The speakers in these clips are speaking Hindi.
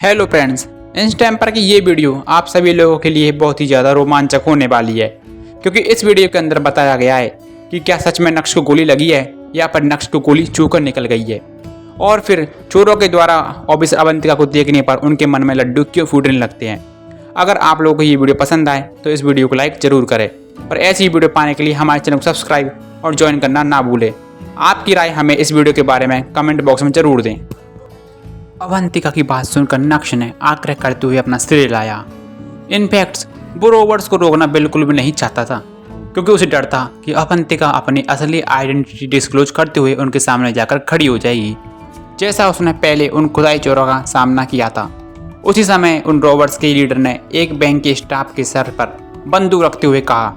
हेलो फ्रेंड्स, इस टाइम पर की ये वीडियो आप सभी लोगों के लिए बहुत ही ज़्यादा रोमांचक होने वाली है, क्योंकि इस वीडियो के अंदर बताया गया है कि क्या सच में नक्श को गोली लगी है या फिर नक्श को गोली छूकर निकल गई है, और फिर चोरों के द्वारा ऑफिसर अवंतिका को देखने पर उनके मन में लड्डू क्यों फूटने लगते हैं। अगर आप लोगों को ये वीडियो पसंद आए तो इस वीडियो को लाइक जरूर करें और ऐसी वीडियो पाने के लिए हमारे चैनल को सब्सक्राइब और ज्वाइन करना ना भूलें। आपकी राय हमें इस वीडियो के बारे में कमेंट बॉक्स में जरूर दें। अवंतिका की बात सुनकर नक्श ने आग्रह करते हुए अपना सिर लाया। इनफैक्ट वो रॉबर्ट्स को रोकना बिल्कुल भी नहीं चाहता था, क्योंकि उसे डर था कि अवंतिका अपनी असली आइडेंटिटी डिस्क्लोज करते हुए उनके सामने जाकर खड़ी हो जाएगी, जैसा उसने पहले उन खुदाई चोरों का सामना किया था। उसी समय उन रॉबर्ट्स के लीडर ने एक बैंक के स्टाफ के सर पर बंदूक रखते हुए कहा,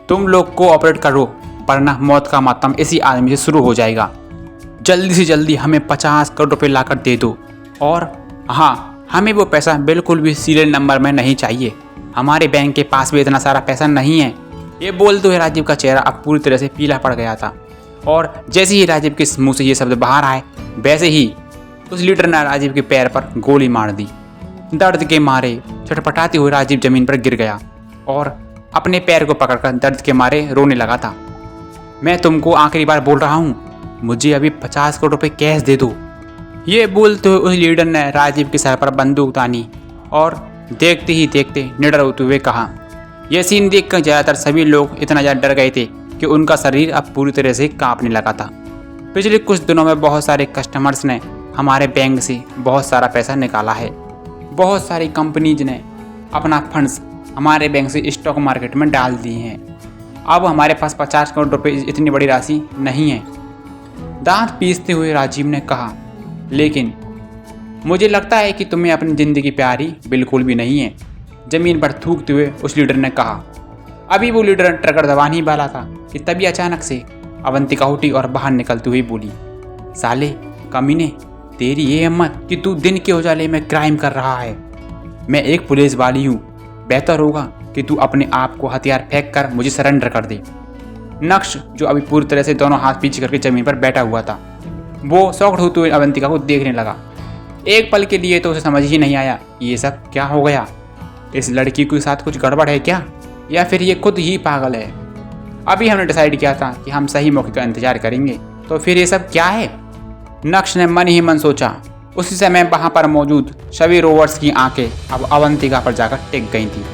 तुम लोग कोऑपरेट करो वरना मौत का मातम इसी आदमी से शुरू हो जाएगा। जल्दी से जल्दी हमें 50 करोड़ रुपए लाकर दे दो, और हाँ, हमें वो पैसा बिल्कुल भी सीरियल नंबर में नहीं चाहिए। हमारे बैंक के पास भी इतना सारा पैसा नहीं है। ये बोलते हुए राजीव का चेहरा अब पूरी तरह से पीला पड़ गया था, और जैसे ही राजीव के मुंह से ये शब्द बाहर आए, वैसे ही उस लीडर ने राजीव के पैर पर गोली मार दी। दर्द के मारे छटपटाते हुए राजीव जमीन पर गिर गया और अपने पैर को पकड़कर दर्द के मारे रोने लगा था। मैं तुमको आखिरी बार बोल रहा हूँ, मुझे अभी 50 करोड़ रुपए कैश दे दो। ये बोलते हुए उस लीडर ने राजीव के सर पर बंदूक तानी और देखते ही देखते निडर होते हुए कहा। यह सीन देखकर ज़्यादातर सभी लोग इतना ज़्यादा डर गए थे कि उनका शरीर अब पूरी तरह से कांपने लगा था। पिछले कुछ दिनों में बहुत सारे कस्टमर्स ने हमारे बैंक से बहुत सारा पैसा निकाला है। बहुत सारी कंपनीज ने अपना फंड्स हमारे बैंक से स्टॉक मार्केट में डाल दिए हैं। अब हमारे पास 50 करोड़ रुपए इतनी बड़ी राशि नहीं है। दांत पीसते हुए राजीव ने कहा, लेकिन मुझे लगता है कि तुम्हें अपनी ज़िंदगी प्यारी बिल्कुल भी नहीं है। ज़मीन पर थूकते हुए उस लीडर ने कहा। अभी वो लीडर ट्रिगर दबाने ही वाला था कि तभी अचानक से अवंतिका उठी और बाहर निकलती हुई बोली, साले कमीने, तेरी ये हिम्मत कि तू दिन के उजाले में क्राइम कर रहा है। मैं एक पुलिस वाली हूँ, बेहतर होगा कि तू अपने आप को हथियार फेंक कर मुझे सरेंडर कर दे। नक्श, जो अभी पूरी तरह से दोनों हाथ पीछे करके जमीन पर बैठा हुआ था, वो शॉक्ड होते हुए अवंतिका को देखने लगा। एक पल के लिए तो उसे समझ ही नहीं आया ये सब क्या हो गया। इस लड़की के साथ कुछ गड़बड़ है क्या, या फिर ये खुद ही पागल है। अभी हमने डिसाइड किया था कि हम सही मौके का इंतजार करेंगे, तो फिर ये सब क्या है। नक्श ने मन ही मन सोचा। उसी समय वहाँ पर मौजूद सभी रोवर्स की आंखें अब अवंतिका पर जाकर टिक गई थी।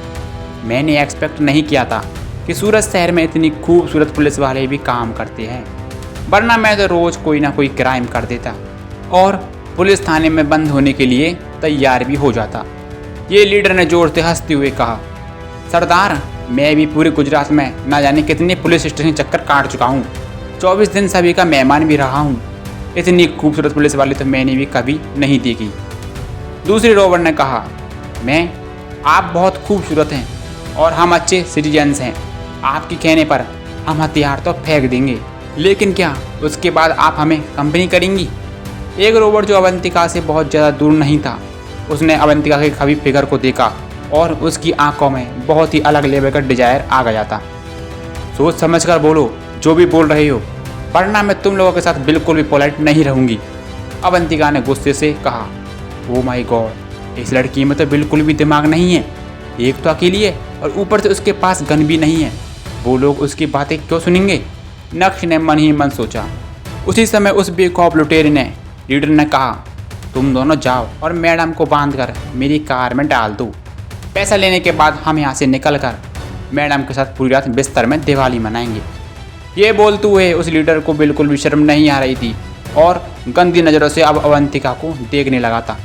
मैंने एक्सपेक्ट नहीं किया था कि सूरत शहर में इतनी खूबसूरत पुलिस वाले भी काम करते हैं, वरना मैं तो रोज़ कोई ना कोई क्राइम कर देता और पुलिस थाने में बंद होने के लिए तैयार भी हो जाता। ये लीडर ने जोर से हंसते हुए कहा, सरदार, मैं भी पूरे गुजरात में ना जाने कितने पुलिस स्टेशन चक्कर काट चुका हूँ। 24 दिन सभी का मेहमान भी रहा हूँ। इतनी खूबसूरत पुलिस वाली तो मैंने भी कभी नहीं देखी। दूसरे रोवर ने कहा, आप बहुत खूबसूरत हैं और हम अच्छे सिटीजन्स हैं। आपके कहने पर हम हथियार तो फेंक देंगे, लेकिन क्या उसके बाद आप हमें कंपनी करेंगी। एक रोवर जो अवंतिका से बहुत ज़्यादा दूर नहीं था, उसने अवंतिका के खबी फिगर को देखा और उसकी आंखों में बहुत ही अलग लेवल का डिजायर आ गया था। सोच समझ कर बोलो जो भी बोल रहे हो, वरना मैं तुम लोगों के साथ बिल्कुल भी पोलाइट नहीं रहूँगी, अवंतिका ने गुस्से से कहा। ओ माई गॉड, इस लड़की में तो बिल्कुल भी दिमाग नहीं है। एक तो अकेली है और ऊपर से उसके पास गन भी नहीं है। वो लोग उसकी बातें क्यों सुनेंगे, नक्श ने मन ही मन सोचा। उसी समय उस बेखौफ लुटेरे ने लीडर ने कहा, तुम दोनों जाओ और मैडम को बांधकर मेरी कार में डाल दो। पैसा लेने के बाद हम यहाँ से निकल कर मैडम के साथ पूरी रात बिस्तर में दिवाली मनाएंगे। ये बोलते हुए उस लीडर को बिल्कुल भी शर्म नहीं आ रही थी और गंदी नज़रों से अब अवंतिका को देखने लगा था।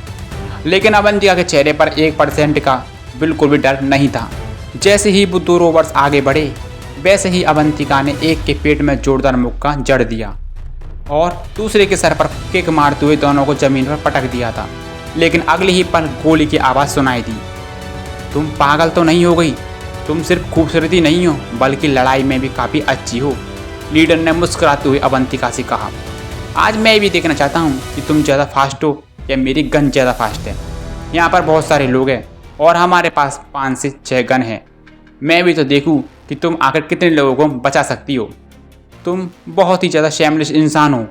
लेकिन अवंतिका के चेहरे पर 1% का बिल्कुल भी डर नहीं था। जैसे ही वो 2 रोवर्स आगे बढ़े, वैसे ही अवंतिका ने एक के पेट में जोरदार मुक्का जड़ दिया और दूसरे के सर पर किक मारते हुए दोनों को जमीन पर पटक दिया था। लेकिन अगले ही पल गोली की आवाज़ सुनाई दी। तुम पागल तो नहीं हो गई, तुम सिर्फ खूबसूरत ही नहीं हो बल्कि लड़ाई में भी काफ़ी अच्छी हो, लीडर ने मुस्कुराते हुए अवंतिका से कहा। आज मैं भी देखना चाहता हूँ कि तुम ज़्यादा फास्ट हो या मेरी गन ज़्यादा फास्ट है। यहाँ पर बहुत सारे लोग हैं और हमारे पास 5 से 6 गन है। मैं भी तो देखूँ कि तुम आखिर कितने लोगों को बचा सकती हो। तुम बहुत ही ज़्यादा शैमलिश इंसान हो।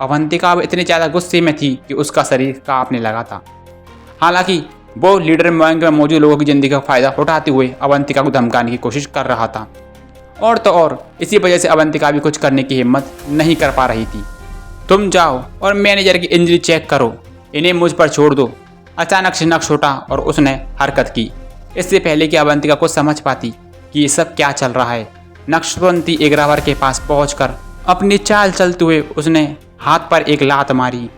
अवंतिका अब इतने ज़्यादा गुस्से में थी कि उसका शरीर कांपने लगा था। हालांकि वो लीडर बैंक में मौजूद लोगों की जिंदगी का फायदा उठाते हुए अवंतिका को धमकाने की कोशिश कर रहा था। और तो और इसी वजह से अवंतिका भी कुछ करने की हिम्मत नहीं कर पा रही थी। तुम जाओ और मैनेजर की इंजरी चेक करो, इन्हें मुझ पर छोड़ दो। अचानक से नक्श उठा और उसने हरकत की। इससे पहले कि अवंतिका को समझ पाती कि ये सब क्या चल रहा है, नक्श तुरंत ही एग्रावर के पास पहुंचकर अपनी चाल चलते हुए उसने हाथ पर एक लात मारी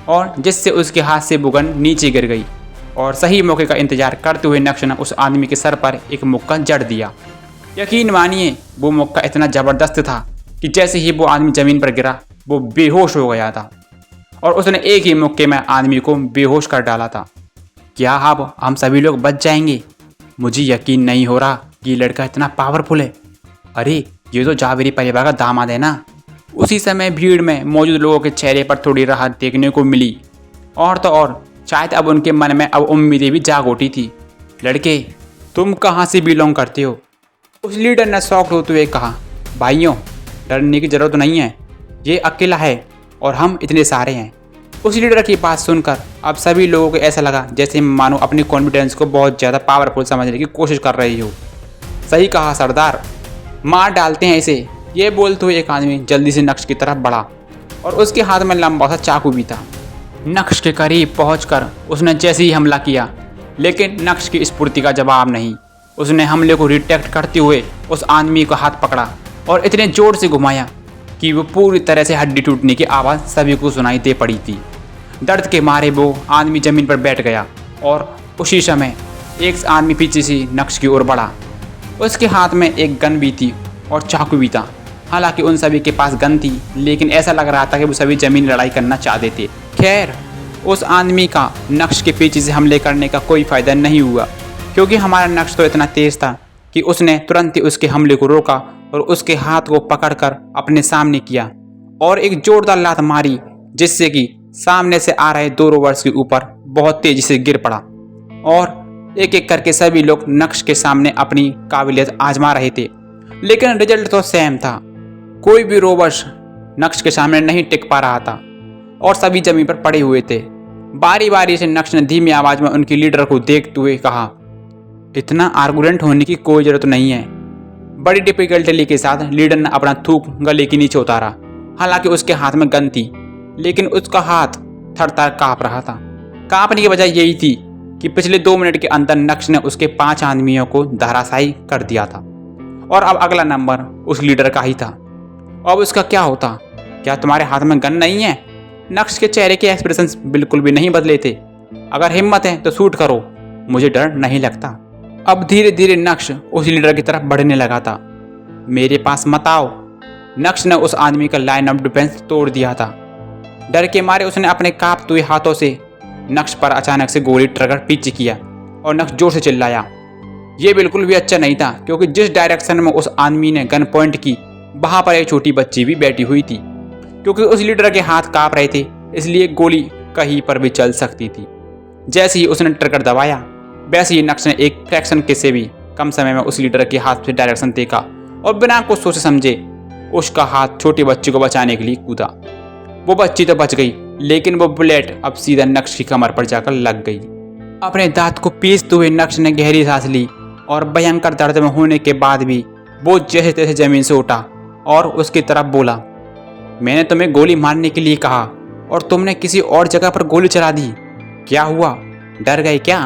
और जिससे उसके हाथ से बुगन नीचे गिर गई। और सही मौके का इंतजार करते हुए नक्श ने उस आदमी के सर पर एक मुक्का जड़ दिया। यकीन मानिए वो मुक्का इतना ज़बरदस्त था कि जैसे ही वो आदमी ज़मीन पर गिरा वो बेहोश हो गया था और उसने एक ही मुक्के में आदमी को बेहोश कर डाला था। क्या अब हम सभी लोग बच जाएंगे? मुझे यकीन नहीं हो रहा कि ये लड़का इतना पावरफुल है। अरे ये तो जावेरी परिवार का दामाद है ना। उसी समय भीड़ में मौजूद लोगों के चेहरे पर थोड़ी राहत देखने को मिली। और तो और शायद अब उनके मन में अब उम्मीदें भी जाग उठी थी। लड़के, तुम कहाँ से बिलोंग करते हो? उस लीडर ने शॉक्ड होते हुए कहा। भाइयों, डरने की जरूरत नहीं है, ये अकेला है और हम इतने सारे हैं। उस लीडर की बात सुनकर अब सभी लोगों को ऐसा लगा जैसे मानो अपनी कॉन्फिडेंस को बहुत ज़्यादा पावरफुल समझने की कोशिश कर रही हो। सही कहा सरदार, मार डालते हैं इसे। ये बोलते हुए एक आदमी जल्दी से नक्श की तरफ बढ़ा और उसके हाथ में लंबा सा चाकू भी था। नक्श के करीब पहुंचकर उसने जैसे ही हमला किया, लेकिन नक्श की स्फूर्ति का जवाब नहीं। उसने हमले को रिटेक्ट करते हुए उस आदमी का हाथ पकड़ा और इतने जोर से घुमाया कि वो पूरी तरह से हड्डी टूटने की आवाज़ सभी को सुनाई दे पड़ी थी। दर्द के मारे वो आदमी ज़मीन पर बैठ गया और उसी समय एक आदमी पीछे से नक्श की ओर बढ़ा। उसके हाथ में एक गन भी थी और चाकू भी था। हालांकि उन सभी के पास गन थी, लेकिन ऐसा लग रहा था कि वो सभी ज़मीन लड़ाई करना चाहते थे। खैर, उस आदमी का नक्श के पीछे से हमले करने का कोई फ़ायदा नहीं हुआ, क्योंकि हमारा नक्श तो इतना तेज़ था कि उसने तुरंत ही उसके हमले को रोका और उसके हाथ को पकड़कर अपने सामने किया और एक जोरदार लात मारी, जिससे कि सामने से आ रहे 2 रोवर्स के ऊपर बहुत तेजी से गिर पड़ा। और एक एक करके सभी लोग नक्श के सामने अपनी काबिलियत आजमा रहे थे, लेकिन रिजल्ट तो सेम था। कोई भी रोवर्स नक्श के सामने नहीं टिक पा रहा था और सभी जमीन पर पड़े हुए थे। बारी बारी से नक्श ने धीमी आवाज़ में उनकी लीडर को देखते हुए कहा, इतना आर्गुमेंट होने की कोई ज़रूरत नहीं है। बड़ी डिफिकल्टी के साथ लीडर ने अपना थूक गले के नीचे उतारा। हालांकि उसके हाथ में गन थी, लेकिन उसका हाथ थर-थर काँप रहा था। काँपने की वजह यही थी कि पिछले 2 मिनट के अंदर नक्श ने उसके 5 आदमियों को धराशायी कर दिया था और अब अगला नंबर उस लीडर का ही था। अब उसका क्या होता? क्या तुम्हारे हाथ में गन नहीं है? नक्श के चेहरे के एक्सप्रेशंस बिल्कुल भी नहीं बदले थे। अगर हिम्मत है तो शूट करो, मुझे डर नहीं लगता। अब धीरे धीरे नक्श उस लीडर की तरफ बढ़ने लगा था। मेरे पास मत आओ। नक्श ने उस आदमी का लाइन ऑफ डिफेंस तोड़ दिया था। डर के मारे उसने अपने कांपते हुए हाथों से नक्श पर अचानक से गोली ट्रिगर पीछे किया और नक्श जोर से चिल्लाया। ये बिल्कुल भी अच्छा नहीं था, क्योंकि जिस डायरेक्शन में उस आदमी ने गन पॉइंट की, वहाँ पर एक छोटी बच्ची भी बैठी हुई थी। क्योंकि उस लीडर के हाथ काँप रहे थे, इसलिए गोली कहीं पर भी चल सकती थी। जैसे ही उसने ट्रिगर दबाया, वैसे ही नक्श ने एक फ्रैक्शन के से भी कम समय में उस लीडर के हाथ से डायरेक्शन देखा और बिना कुछ सोचे समझे उसका हाथ छोटी बच्ची को बचाने के लिए कूदा। वो बच्ची तो बच गई, लेकिन वो बुलेट अब सीधा नक्श की कमर पर जाकर लग गई। अपने दांत को पीसते हुए नक्श ने गहरी सांस ली और भयंकर दर्द में होने के बाद भी वो जैसे तैसे जमीन से उठा और उसकी तरफ बोला, मैंने तुम्हें गोली मारने के लिए कहा और तुमने किसी और जगह पर गोली चला दी। क्या हुआ? डर गए क्या?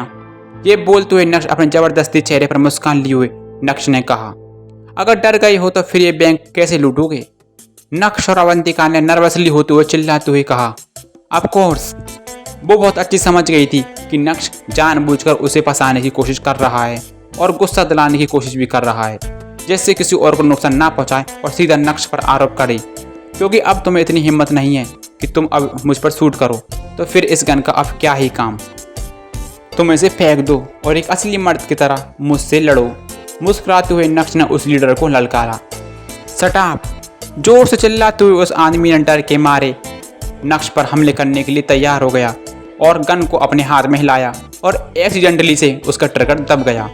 ये बोलते हुए नक्श अपने जबरदस्ती चेहरे पर मुस्कान लिए हुए नक्श ने कहा, अगर डर गए हो तो फिर ये बैंक कैसे लूटोगे? नक्श और अवंतिका ने नर्वसली होते हुए चिल्लाते हुए कहा, ऑफ कोर्स। वो बहुत अच्छी समझ गई थी कि नक्श जानबूझकर उसे फंसाने की कोशिश कर रहा है और गुस्सा दिलाने की कोशिश भी कर रहा है, जिससे किसी और को नुकसान ना पहुंचाए और सीधा नक्श पर आरोप करे। क्योंकि अब तुम्हें इतनी हिम्मत नहीं है कि तुम अब मुझ पर शूट करो, तो फिर इस गन का अब क्या ही काम। तुम इसे फेंक दो और एक असली मर्द की तरह मुझसे लड़ो। मुस्कुराते हुए नक्श ने उस लीडर को ललकारा। Shut up! जोर से चिल्लाते हुए उस आदमी ने डर के मारे नक्श पर हमले करने के लिए तैयार हो गया और गन को अपने हाथ में हिलाया और एक्सीडेंटली से उसका ट्रिगर दब गया।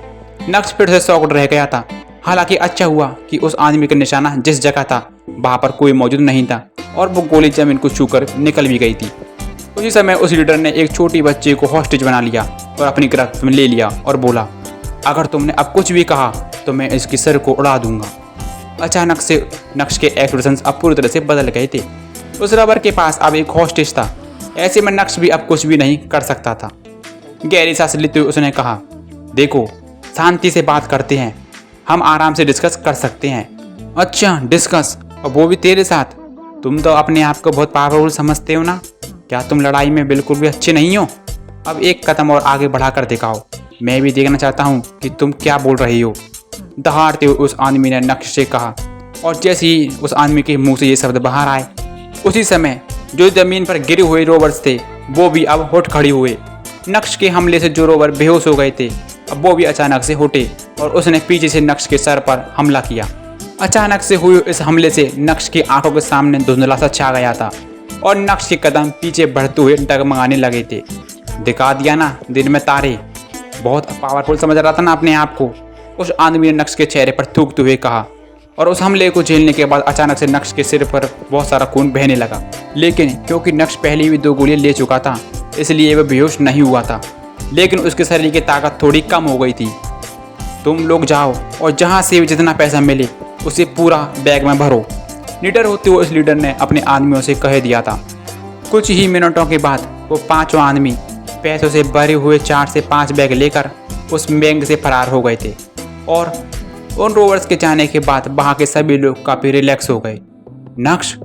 नक्श फिर से शॉक्ड रह गया था। हालांकि अच्छा हुआ कि उस आदमी का निशाना जिस जगह था वहाँ पर कोई मौजूद नहीं था और वो गोली जमीन को छूकर निकल भी गई थी। उसी समय उस लीडर ने एक छोटी बच्चे को हॉस्टेज बना लिया और अपनी गिरफ्त में ले लिया और बोला, अगर तुमने अब कुछ भी कहा तो मैं इसके सर को उड़ा दूंगा। अचानक से नक्श के एक्सप्रेशंस अब पूरी तरह से बदल गए थे। उस रबर के पास अब एक हॉस्टेज था। ऐसे में नक्श भी अब कुछ भी नहीं कर सकता था। गहरी सांस लेते हुए उसने कहा, देखो, शांति से बात करते हैं, हम आराम से डिस्कस कर सकते हैं। अच्छा, डिस्कस? और वो भी तेरे साथ? तुम तो अपने आप को बहुत पावरफुल समझते हो ना? क्या तुम लड़ाई में बिल्कुल भी अच्छे नहीं हो? अब एक कदम और आगे बढ़ाकर दिखाओ, मैं भी देखना चाहता हूँ कि तुम क्या बोल रही हो। दहाड़ते हुए उस आदमी ने नक्श से कहा, और जैसे ही उस आदमी के मुंह से ये शब्द बाहर आए, उसी समय जो ज़मीन पर गिरे हुए रोवर्स थे वो भी अब उठ खड़े हुए। नक्श के हमले से जो रोवर बेहोश हो गए थे अब वो भी अचानक से उठे और उसने पीछे से नक्श के सर पर हमला किया। अचानक से हुए इस हमले से नक्श की आंखों के सामने धुंधला सा छा गया था और नक्श के कदम पीछे बढ़ते हुए डगमगाने लगे थे। दिखा दिया ना दिन में तारे, बहुत पावरफुल समझ रहा था ना अपने आप को, उस आदमी ने नक्श के चेहरे पर थूकते हुए कहा। और उस हमले को झेलने के बाद अचानक से नक्श के सिर पर बहुत सारा खून बहने लगा, लेकिन क्योंकि नक्श पहले भी 2 गोलियां ले चुका था इसलिए वह बेहोश नहीं हुआ था, लेकिन उसके शरीर की ताकत थोड़ी कम हो गई थी। तुम लोग जाओ और जहाँ से भी जितना पैसा मिले उसे पूरा बैग में भरो, निडर होते हुए उस लीडर ने अपने आदमियों से कह दिया था। कुछ ही मिनटों के बाद वो 5 आदमी पैसों से भरे हुए 4 से 5 बैग लेकर उस बैंक से फरार हो गए थे। और उन रोवर्स के जाने के बाद वहाँ के सभी लोग काफ़ी रिलैक्स हो गए। नक्श,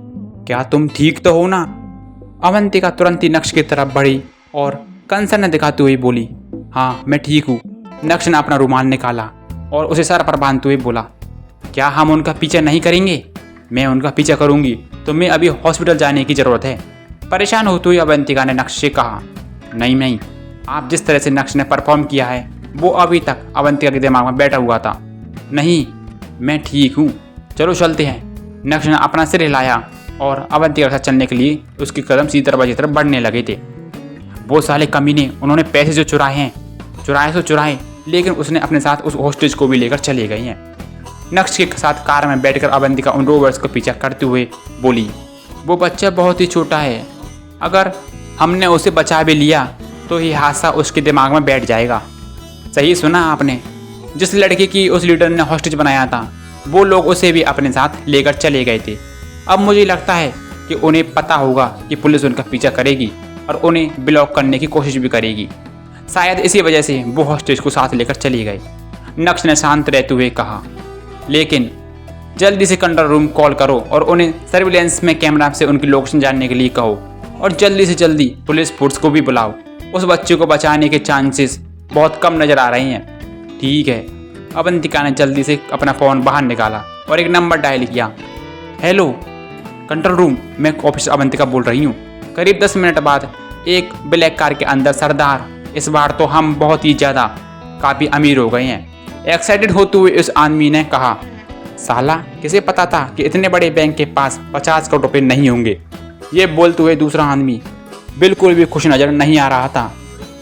क्या तुम ठीक तो हो ना? अवंतिका तुरंत ही नक्श की तरफ बढ़ी और कंसर्न दिखाते हुए बोली, हाँ मैं ठीक हूँ। नक्श ने अपना रुमाल निकाला और उसे सर पर बांधते हुए बोला, क्या हम उनका पीछा नहीं करेंगे? मैं उनका पीछा करूँगी, तुम्हें अभी हॉस्पिटल जाने की ज़रूरत है। परेशान होते हुए अवंतिका ने नक्श से कहा, नहीं, आप जिस तरह से नक्श ने परफॉर्म किया है वो अभी तक अवंतिका के दिमाग में बैठा हुआ था। नहीं, मैं ठीक हूँ, चलो चलते हैं। नक्श ने अपना सिर हिलाया और अवंतिका के साथ चलने के लिए उसके कदम सीधी दरवाजे की तरफ बढ़ने लगे थे। वो साले कमीने, उन्होंने पैसे जो चुराए तो चुराए, लेकिन उसने अपने साथ उस हॉस्टेज को भी लेकर चले गए हैं। नक्श के साथ कार में बैठकर अवंतिका उन रोवर्स को पीछा करते हुए बोली, वो बच्चा बहुत ही छोटा है, अगर हमने उसे बचा भी लिया तो ये हादसा उसके दिमाग में बैठ जाएगा। सही सुना आपने, जिस लड़के की उस लीडर ने हॉस्टेज बनाया था वो लोग उसे भी अपने साथ लेकर चले गए थे। अब मुझे लगता है कि उन्हें पता होगा कि पुलिस उनका पीछा करेगी और उन्हें ब्लॉक करने की कोशिश भी करेगी। शायद इसी वजह से वो हॉस्टेज को साथ लेकर चली गई। नक्श ने शांत रहते हुए कहा, लेकिन जल्दी से कंट्रोल रूम कॉल करो और उन्हें सर्विलेंस में कैमरा से उनकी लोकेशन जानने के लिए कहो और जल्दी से जल्दी पुलिस फोर्स को भी बुलाओ। उस बच्चे को बचाने के चांसेस बहुत कम नज़र आ रहे हैं। ठीक है। अवंतिका ने जल्दी से अपना फ़ोन बाहर निकाला और एक नंबर डायल किया। हेलो कंट्रोल रूम, मैं ऑफिसर अवंतिका बोल रही हूँ। करीब 10 मिनट बाद एक ब्लैक कार के अंदर सरदार, इस बार तो हम बहुत ही ज़्यादा काफ़ी अमीर हो गए हैं, एक्साइटेड होते हुए उस आदमी ने कहा। साला, किसे पता था कि इतने बड़े बैंक के पास 50 करोड़ रुपये नहीं होंगे। ये बोलते हुए दूसरा आदमी बिल्कुल भी खुश नज़र नहीं आ रहा था।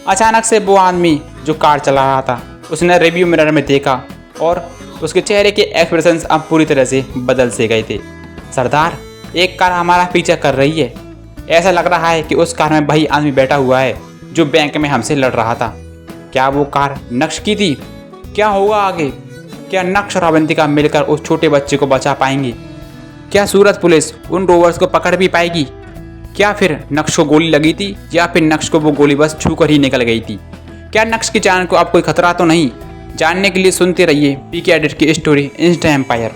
अचानक से वो आदमी जो कार चला रहा था उसने रिव्यू मिरर में देखा और उसके चेहरे के एक्सप्रेशंस अब पूरी तरह से बदल से गए थे। सरदार, एक कार हमारा पीछा कर रही है। ऐसा लग रहा है कि उस कार में वही आदमी बैठा हुआ है जो बैंक में हमसे लड़ रहा था। क्या वो कार नक्श की थी? क्या होगा आगे? क्या नक्श और अवंतिका मिलकर उस छोटे बच्चे को बचा पाएंगे? क्या सूरत पुलिस उन रोवर्स को पकड़ भी पाएगी? क्या फिर नक्श को गोली लगी थी या फिर नक्श को वो गोली बस छू कर ही निकल गई थी? क्या नक्श की जान को अब कोई खतरा तो नहीं? जानने के लिए सुनते रहिए पीके एडिट की स्टोरी इंस्टा एम्पायर।